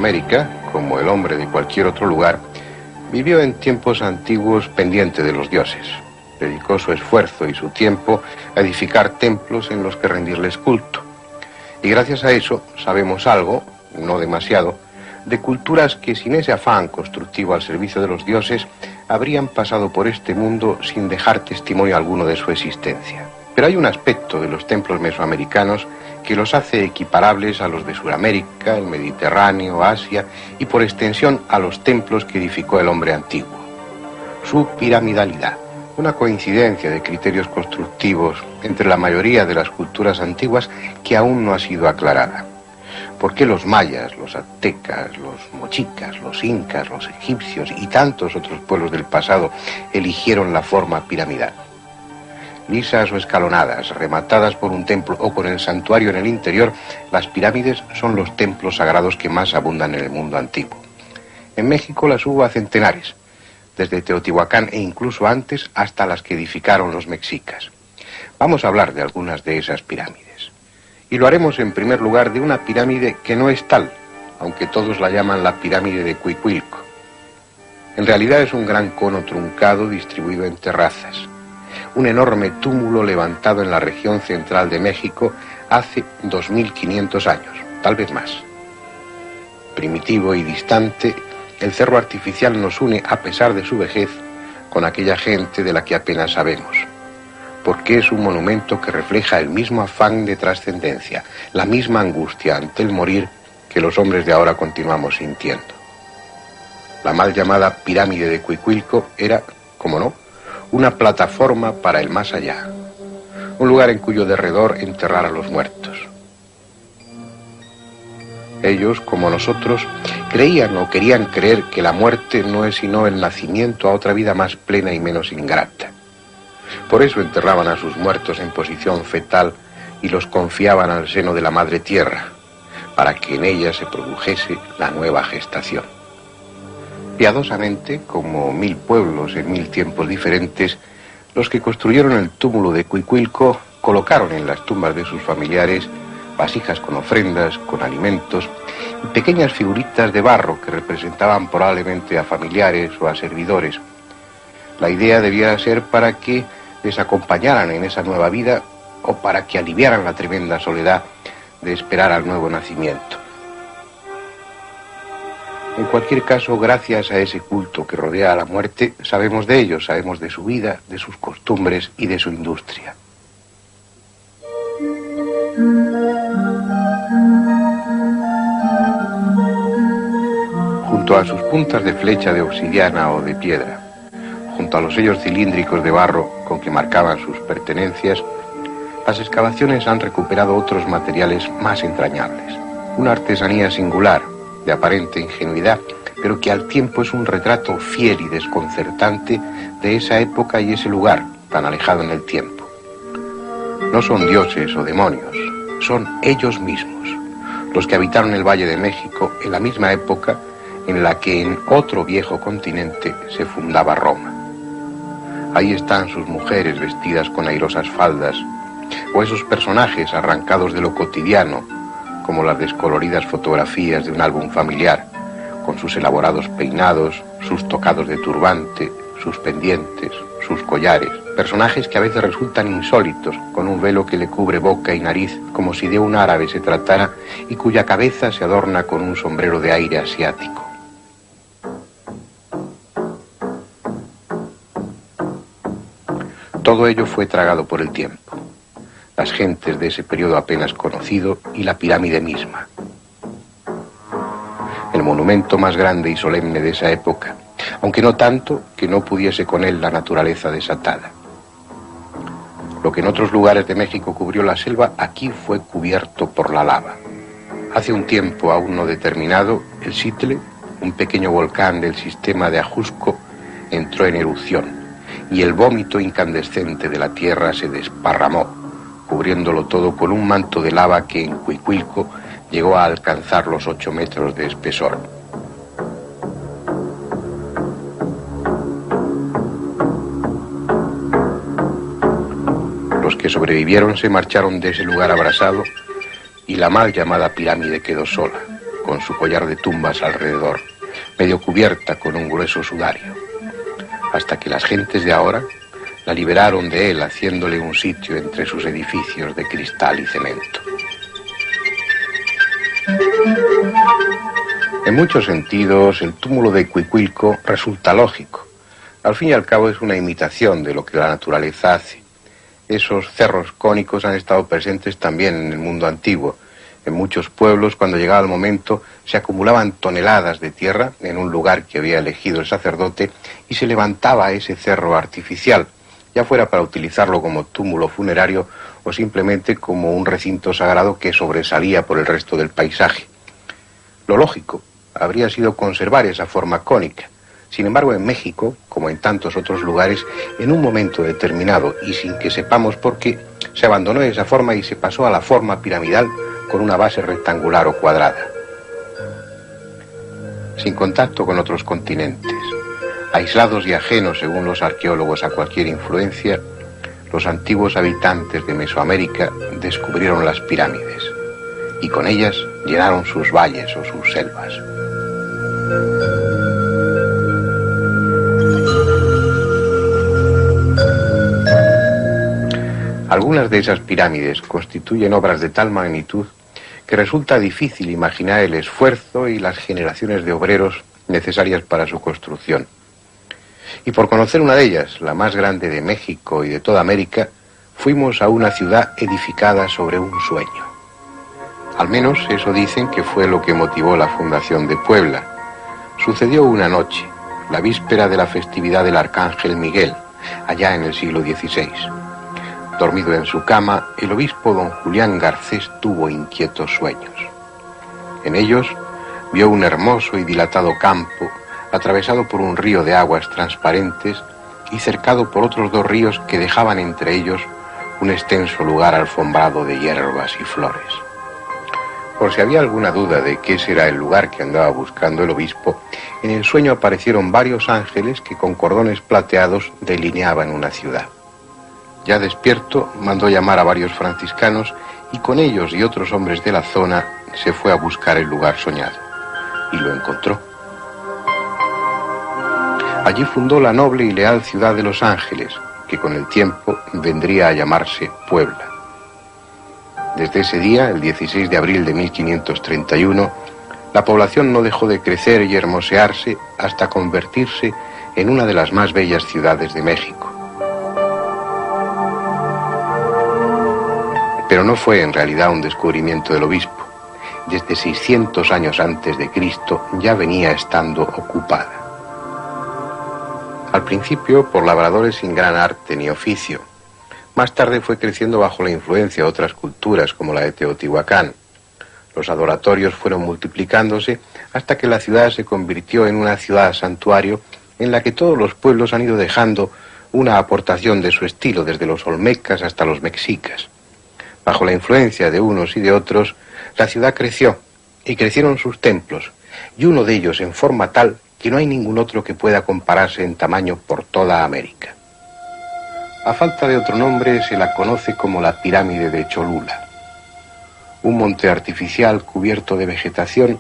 Mesoamérica, como el hombre de cualquier otro lugar, vivió en tiempos antiguos pendiente de los dioses. Dedicó su esfuerzo y su tiempo a edificar templos en los que rendirles culto. Y gracias a eso sabemos algo, no demasiado, de culturas que sin ese afán constructivo al servicio de los dioses habrían pasado por este mundo sin dejar testimonio alguno de su existencia. Pero hay un aspecto de los templos mesoamericanos que los hace equiparables a los de Sudamérica, el Mediterráneo, Asia y por extensión a los templos que edificó el hombre antiguo. Su piramidalidad, una coincidencia de criterios constructivos entre la mayoría de las culturas antiguas que aún no ha sido aclarada. ¿Por qué los mayas, los aztecas, los mochicas, los incas, los egipcios y tantos otros pueblos del pasado eligieron la forma piramidal? Lisas o escalonadas, rematadas por un templo o con el santuario en el interior, las pirámides son los templos sagrados que más abundan en el mundo antiguo. En México las hubo a centenares, desde Teotihuacán e incluso antes hasta las que edificaron los mexicas. Vamos a hablar de algunas de esas pirámides. Y lo haremos en primer lugar de una pirámide que no es tal, aunque todos la llaman la pirámide de Cuicuilco. En realidad es un gran cono truncado distribuido en terrazas. Un enorme túmulo levantado en la región central de México hace 2500 años, tal vez más. Primitivo y distante, el cerro artificial nos une, a pesar de su vejez, con aquella gente de la que apenas sabemos. Porque es un monumento que refleja el mismo afán de trascendencia, la misma angustia ante el morir que los hombres de ahora continuamos sintiendo. La mal llamada pirámide de Cuicuilco era, como no, una plataforma para el más allá, un lugar en cuyo derredor enterrar a los muertos. Ellos, como nosotros, creían o querían creer que la muerte no es sino el nacimiento a otra vida más plena y menos ingrata. Por eso enterraban a sus muertos en posición fetal y los confiaban al seno de la madre tierra, para que en ella se produjese la nueva gestación. Piadosamente, como 1000 pueblos en 1000 tiempos diferentes, los que construyeron el túmulo de Cuicuilco colocaron en las tumbas de sus familiares vasijas con ofrendas, con alimentos y pequeñas figuritas de barro que representaban probablemente a familiares o a servidores. La idea debía ser para que les acompañaran en esa nueva vida o para que aliviaran la tremenda soledad de esperar al nuevo nacimiento. En cualquier caso, gracias a ese culto que rodea a la muerte, sabemos de ellos, sabemos de su vida, de sus costumbres y de su industria. Junto a sus puntas de flecha de obsidiana o de piedra, junto a los sellos cilíndricos de barro con que marcaban sus pertenencias, las excavaciones han recuperado otros materiales más entrañables. Una artesanía singular, de aparente ingenuidad, pero que al tiempo es un retrato fiel y desconcertante de esa época y ese lugar tan alejado en el tiempo. No son dioses o demonios, son ellos mismos, los que habitaron el Valle de México en la misma época en la que en otro viejo continente se fundaba Roma. Ahí están sus mujeres vestidas con airosas faldas, o esos personajes arrancados de lo cotidiano, como las descoloridas fotografías de un álbum familiar, con sus elaborados peinados, sus tocados de turbante, sus pendientes, sus collares, personajes que a veces resultan insólitos, con un velo que le cubre boca y nariz, como si de un árabe se tratara, y cuya cabeza se adorna con un sombrero de aire asiático. Todo ello fue tragado por el tiempo, las gentes de ese periodo apenas conocido y la pirámide misma. El monumento más grande y solemne de esa época, aunque no tanto que no pudiese con él la naturaleza desatada. Lo que en otros lugares de México cubrió la selva, aquí fue cubierto por la lava. Hace un tiempo aún no determinado, el Xitle, un pequeño volcán del sistema de Ajusco, entró en erupción y el vómito incandescente de la tierra se desparramó, cubriéndolo todo con un manto de lava que en Cuicuilco llegó a alcanzar los 8 metros de espesor. Los que sobrevivieron se marcharon de ese lugar abrasado y la mal llamada pirámide quedó sola, con su collar de tumbas alrededor, medio cubierta con un grueso sudario, hasta que las gentes de ahora la liberaron de él, haciéndole un sitio entre sus edificios de cristal y cemento. En muchos sentidos, el túmulo de Cuicuilco resulta lógico. Al fin y al cabo es una imitación de lo que la naturaleza hace. Esos cerros cónicos han estado presentes también en el mundo antiguo. En muchos pueblos, cuando llegaba el momento, se acumulaban toneladas de tierra en un lugar que había elegido el sacerdote y se levantaba ese cerro artificial, ya fuera para utilizarlo como túmulo funerario o simplemente como un recinto sagrado que sobresalía por el resto del paisaje. Lo lógico habría sido conservar esa forma cónica. Sin embargo, en México, como en tantos otros lugares, en un momento determinado y sin que sepamos por qué, se abandonó esa forma y se pasó a la forma piramidal con una base rectangular o cuadrada. Sin contacto con otros continentes, aislados y ajenos, según los arqueólogos, a cualquier influencia, los antiguos habitantes de Mesoamérica descubrieron las pirámides y con ellas llenaron sus valles o sus selvas. Algunas de esas pirámides constituyen obras de tal magnitud que resulta difícil imaginar el esfuerzo y las generaciones de obreros necesarias para su construcción. Y por conocer una de ellas, la más grande de México y de toda América, fuimos a una ciudad edificada sobre un sueño. Al menos eso dicen que fue lo que motivó la fundación de Puebla. Sucedió una noche, la víspera de la festividad del Arcángel Miguel, allá en el siglo XVI. Dormido en su cama, el obispo don Julián Garcés tuvo inquietos sueños. En ellos vio un hermoso y dilatado campo, atravesado por un río de aguas transparentes y cercado por otros dos ríos que dejaban entre ellos un extenso lugar alfombrado de hierbas y flores. Por si había alguna duda de qué será el lugar que andaba buscando el obispo, en el sueño aparecieron varios ángeles que con cordones plateados delineaban una ciudad. Ya despierto, mandó llamar a varios franciscanos y con ellos y otros hombres de la zona se fue a buscar el lugar soñado. Y lo encontró. Allí fundó la noble y leal ciudad de Los Ángeles, que con el tiempo vendría a llamarse Puebla. Desde ese día, el 16 de abril de 1531, la población no dejó de crecer y hermosearse hasta convertirse en una de las más bellas ciudades de México. Pero no fue en realidad un descubrimiento del obispo. Desde 600 años antes de Cristo ya venía estando ocupada. Al principio por labradores sin gran arte ni oficio. Más tarde fue creciendo bajo la influencia de otras culturas como la de Teotihuacán. Los adoratorios fueron multiplicándose hasta que la ciudad se convirtió en una ciudad santuario en la que todos los pueblos han ido dejando una aportación de su estilo, desde los olmecas hasta los mexicas. Bajo la influencia de unos y de otros, la ciudad creció y crecieron sus templos, y uno de ellos en forma tal que no hay ningún otro que pueda compararse en tamaño por toda América. A falta de otro nombre, se la conoce como la pirámide de Cholula, un monte artificial cubierto de vegetación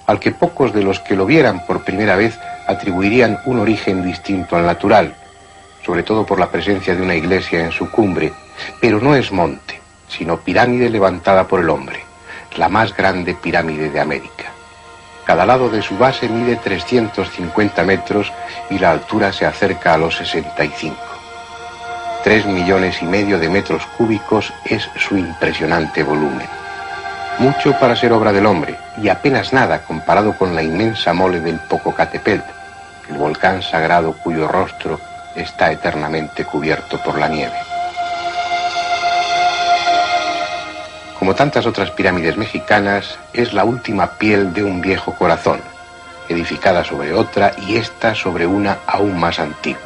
al que pocos de los que lo vieran por primera vez atribuirían un origen distinto al natural, sobre todo por la presencia de una iglesia en su cumbre, pero no es monte, sino pirámide levantada por el hombre, la más grande pirámide de América. Cada lado de su base mide 350 metros y la altura se acerca a los 65. 3,5 millones de metros cúbicos es su impresionante volumen. Mucho para ser obra del hombre y apenas nada comparado con la inmensa mole del Popocatépetl, el volcán sagrado cuyo rostro está eternamente cubierto por la nieve. Como tantas otras pirámides mexicanas, es la última piel de un viejo corazón, edificada sobre otra y esta sobre una aún más antigua.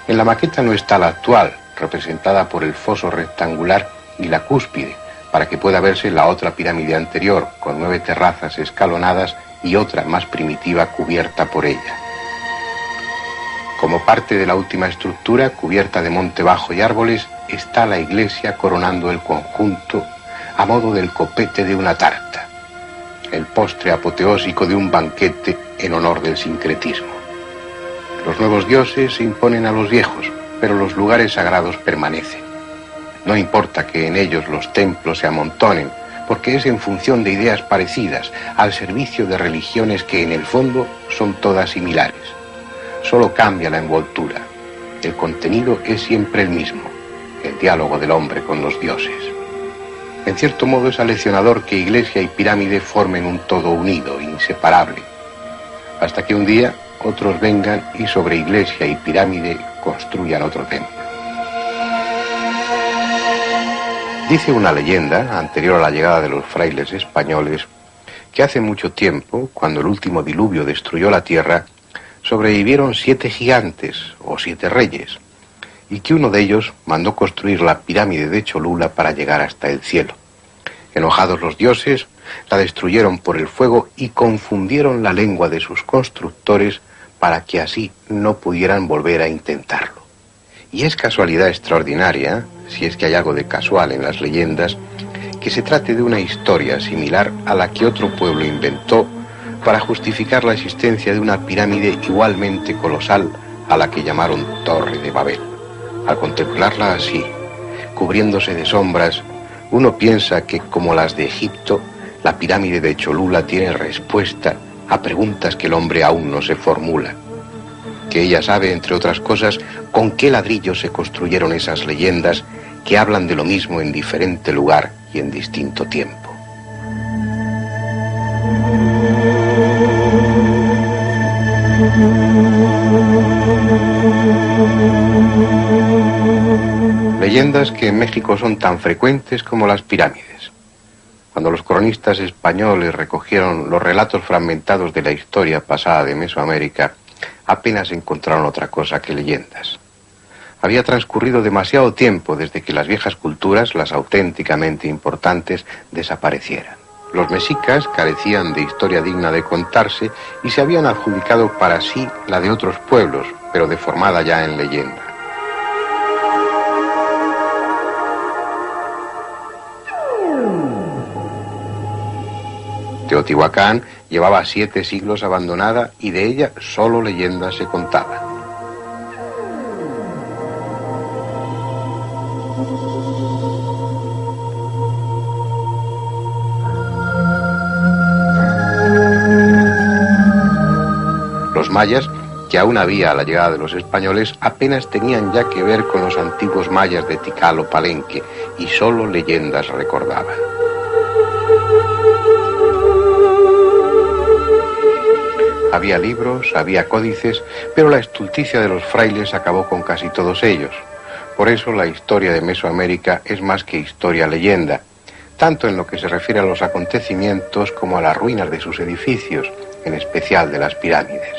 En la maqueta no está la actual, representada por el foso rectangular y la cúspide, para que pueda verse la otra pirámide anterior, con 9 terrazas escalonadas y otra más primitiva cubierta por ella. Como parte de la última estructura, cubierta de monte bajo y árboles, está la iglesia coronando el conjunto a modo del copete de una tarta. el postre apoteósico de un banquete en honor del sincretismo. Los nuevos dioses se imponen a los viejos, pero los lugares sagrados permanecen. No importa que en ellos los templos se amontonen, porque es en función de ideas parecidas, al servicio de religiones que en el fondo son todas similares. Solo cambia la envoltura. El contenido es siempre el mismo, el diálogo del hombre con los dioses. En cierto modo es aleccionador que iglesia y pirámide formen un todo unido, inseparable, hasta que un día otros vengan y sobre iglesia y pirámide construyan otro templo. Dice una leyenda, anterior a la llegada de los frailes españoles, que hace mucho tiempo, cuando el último diluvio destruyó la tierra, sobrevivieron 7 gigantes o 7 reyes, y que uno de ellos mandó construir la pirámide de Cholula para llegar hasta el cielo. Enojados los dioses, la destruyeron por el fuego y confundieron la lengua de sus constructores para que así no pudieran volver a intentarlo. Y es casualidad extraordinaria, si es que hay algo de casual en las leyendas, que se trate de una historia similar a la que otro pueblo inventó para justificar la existencia de una pirámide igualmente colosal a la que llamaron Torre de Babel. Al contemplarla así, cubriéndose de sombras, uno piensa que, como las de Egipto, la pirámide de Cholula tiene respuesta a preguntas que el hombre aún no se formula. Que ella sabe, entre otras cosas, con qué ladrillos se construyeron esas leyendas que hablan de lo mismo en diferente lugar y en distinto tiempo. Leyendas que en México son tan frecuentes como las pirámides. Cuando los cronistas españoles recogieron los relatos fragmentados de la historia pasada de Mesoamérica, apenas encontraron otra cosa que leyendas. Había transcurrido demasiado tiempo desde que las viejas culturas, las auténticamente importantes, desaparecieran. Los mexicas carecían de historia digna de contarse y se habían adjudicado para sí la de otros pueblos, pero deformada ya en leyenda. Teotihuacán llevaba 7 siglos abandonada y de ella solo leyendas se contaban. Los mayas, que aún había a la llegada de los españoles, apenas tenían ya que ver con los antiguos mayas de Tikal o Palenque y solo leyendas recordaban. Había libros, había códices, pero la estulticia de los frailes acabó con casi todos ellos. Por eso la historia de Mesoamérica es más que historia-leyenda, tanto en lo que se refiere a los acontecimientos como a las ruinas de sus edificios, en especial de las pirámides.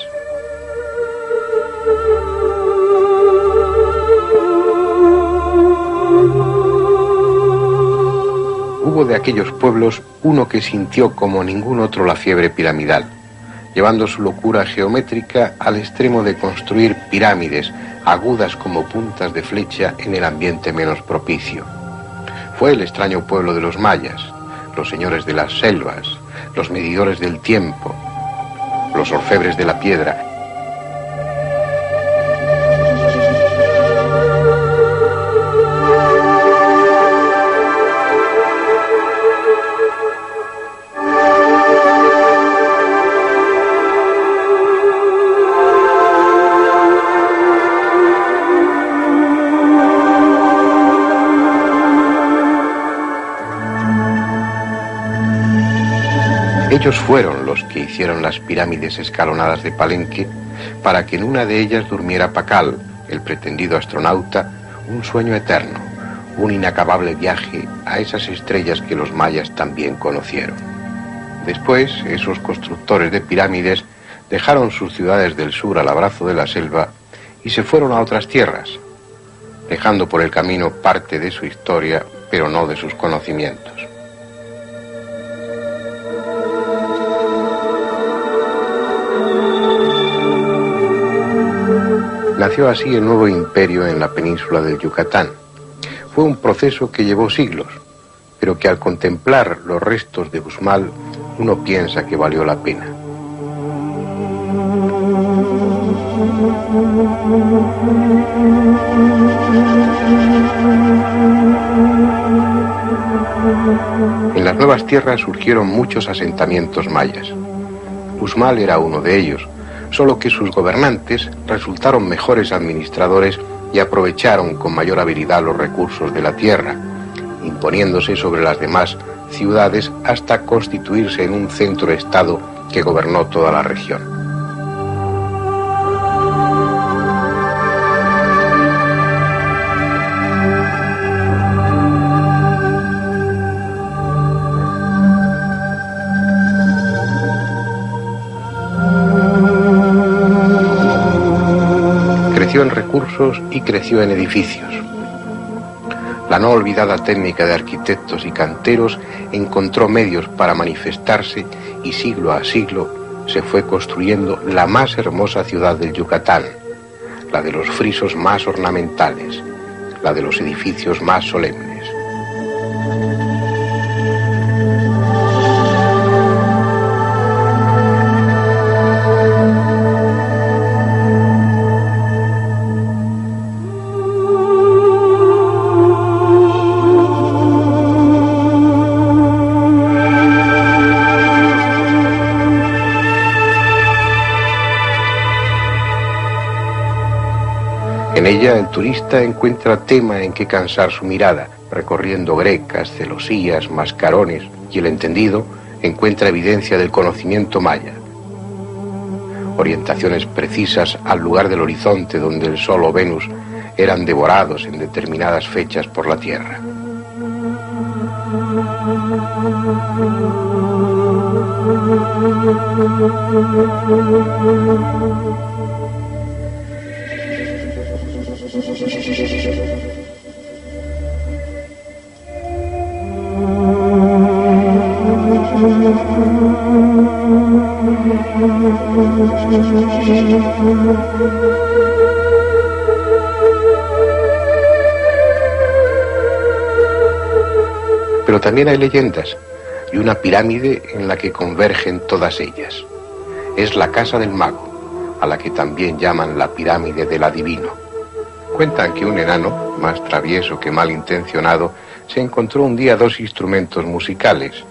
Hubo de aquellos pueblos uno que sintió como ningún otro la fiebre piramidal, llevando su locura geométrica al extremo de construir pirámides agudas como puntas de flecha en el ambiente menos propicio. Fue el extraño pueblo de los mayas, los señores de las selvas, los medidores del tiempo, los orfebres de la piedra. Ellos fueron los que hicieron las pirámides escalonadas de Palenque para que en una de ellas durmiera Pacal, el pretendido astronauta, un sueño eterno, un inacabable viaje a esas estrellas que los mayas también conocieron. Después, esos constructores de pirámides dejaron sus ciudades del sur al abrazo de la selva y se fueron a otras tierras, dejando por el camino parte de su historia, pero no de sus conocimientos. Nació así el nuevo imperio en la península del Yucatán. Fue un proceso que llevó siglos, pero que al contemplar los restos de Uxmal uno piensa que valió la pena. En las nuevas tierras surgieron muchos asentamientos mayas. Uxmal era uno de ellos, solo que sus gobernantes resultaron mejores administradores y aprovecharon con mayor habilidad los recursos de la tierra, imponiéndose sobre las demás ciudades hasta constituirse en un centro-estado que gobernó toda la región. Creció en recursos y creció en edificios. La no olvidada técnica de arquitectos y canteros encontró medios para manifestarse y siglo a siglo se fue construyendo la más hermosa ciudad del Yucatán, la de los frisos más ornamentales, la de los edificios más solemnes. En ella el turista encuentra tema en que cansar su mirada, recorriendo grecas, celosías, mascarones, y el entendido encuentra evidencia del conocimiento maya. Orientaciones precisas al lugar del horizonte donde el Sol o Venus eran devorados en determinadas fechas por la Tierra. Pero también hay leyendas y una pirámide en la que convergen todas ellas. Es la casa del mago, a la que también llaman la pirámide del adivino. Cuentan que un enano, más travieso que malintencionado, se encontró un día dos instrumentos musicales,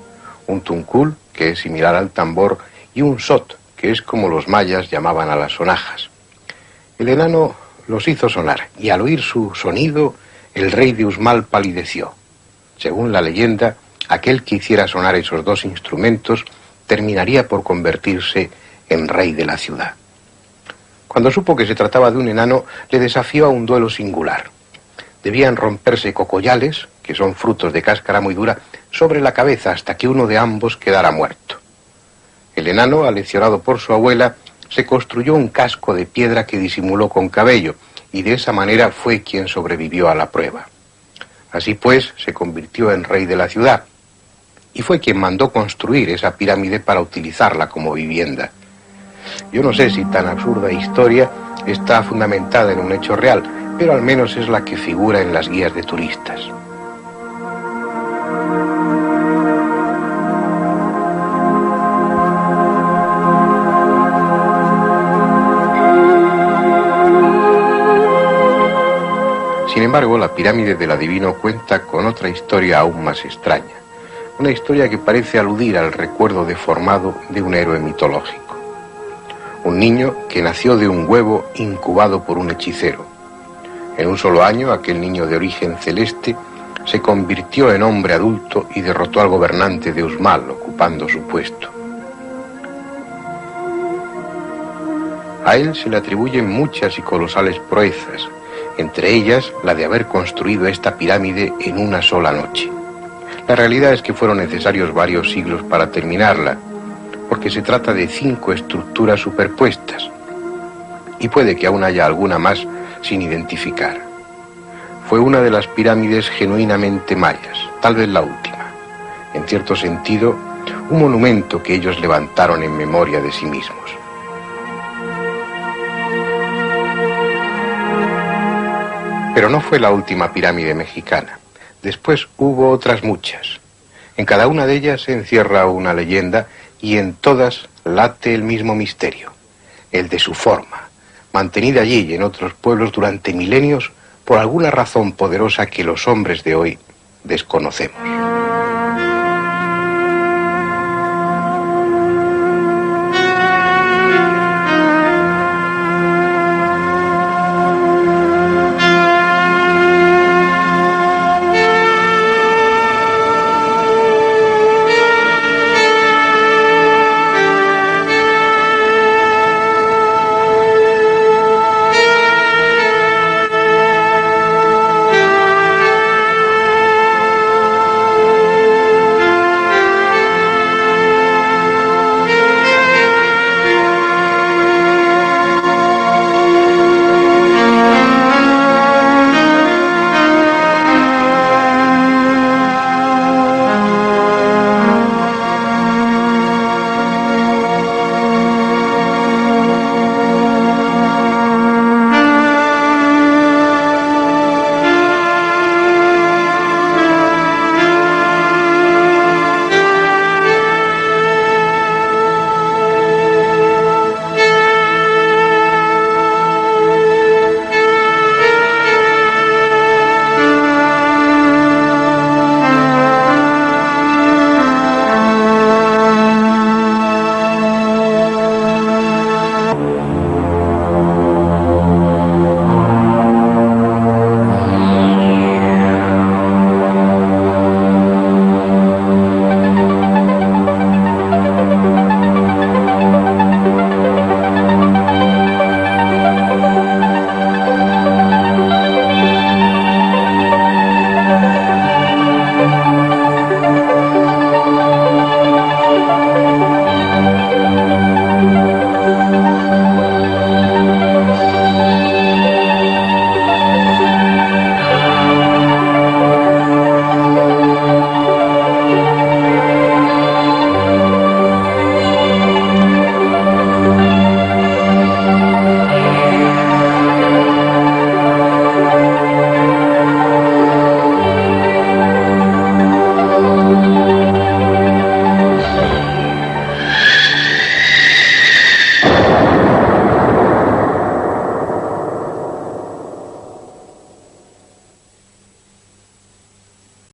un tuncul, que es similar al tambor, y un sot, que es como los mayas llamaban a las sonajas. El enano los hizo sonar, y al oír su sonido, el rey de Uxmal palideció. Según la leyenda, aquel que hiciera sonar esos dos instrumentos terminaría por convertirse en rey de la ciudad. Cuando supo que se trataba de un enano, le desafió a un duelo singular. Debían romperse cocoyales, que son frutos de cáscara muy dura, sobre la cabeza hasta que uno de ambos quedara muerto. El enano, aleccionado por su abuela, se construyó un casco de piedra que disimuló con cabello, y de esa manera fue quien sobrevivió a la prueba. Así pues, se convirtió en rey de la ciudad, y fue quien mandó construir esa pirámide para utilizarla como vivienda. Yo no sé si tan absurda historia está fundamentada en un hecho real, pero al menos es la que figura en las guías de turistas. Sin embargo, la pirámide del adivino cuenta con otra historia aún más extraña. Una historia que parece aludir al recuerdo deformado de un héroe mitológico. Un niño que nació de un huevo incubado por un hechicero. En un solo año, aquel niño de origen celeste se convirtió en hombre adulto y derrotó al gobernante de Uxmal, ocupando su puesto. A él se le atribuyen muchas y colosales proezas, entre ellas la de haber construido esta pirámide en una sola noche. La realidad es que fueron necesarios varios siglos para terminarla, porque se trata de 5 estructuras superpuestas, y puede que aún haya alguna más sin identificar. Fue una de las pirámides genuinamente mayas, tal vez la última. En cierto sentido, un monumento que ellos levantaron en memoria de sí mismos. Pero no fue la última pirámide mexicana. Después hubo otras muchas. En cada una de ellas se encierra una leyenda y en todas late el mismo misterio, el de su forma, mantenida allí y en otros pueblos durante milenios por alguna razón poderosa que los hombres de hoy desconocemos.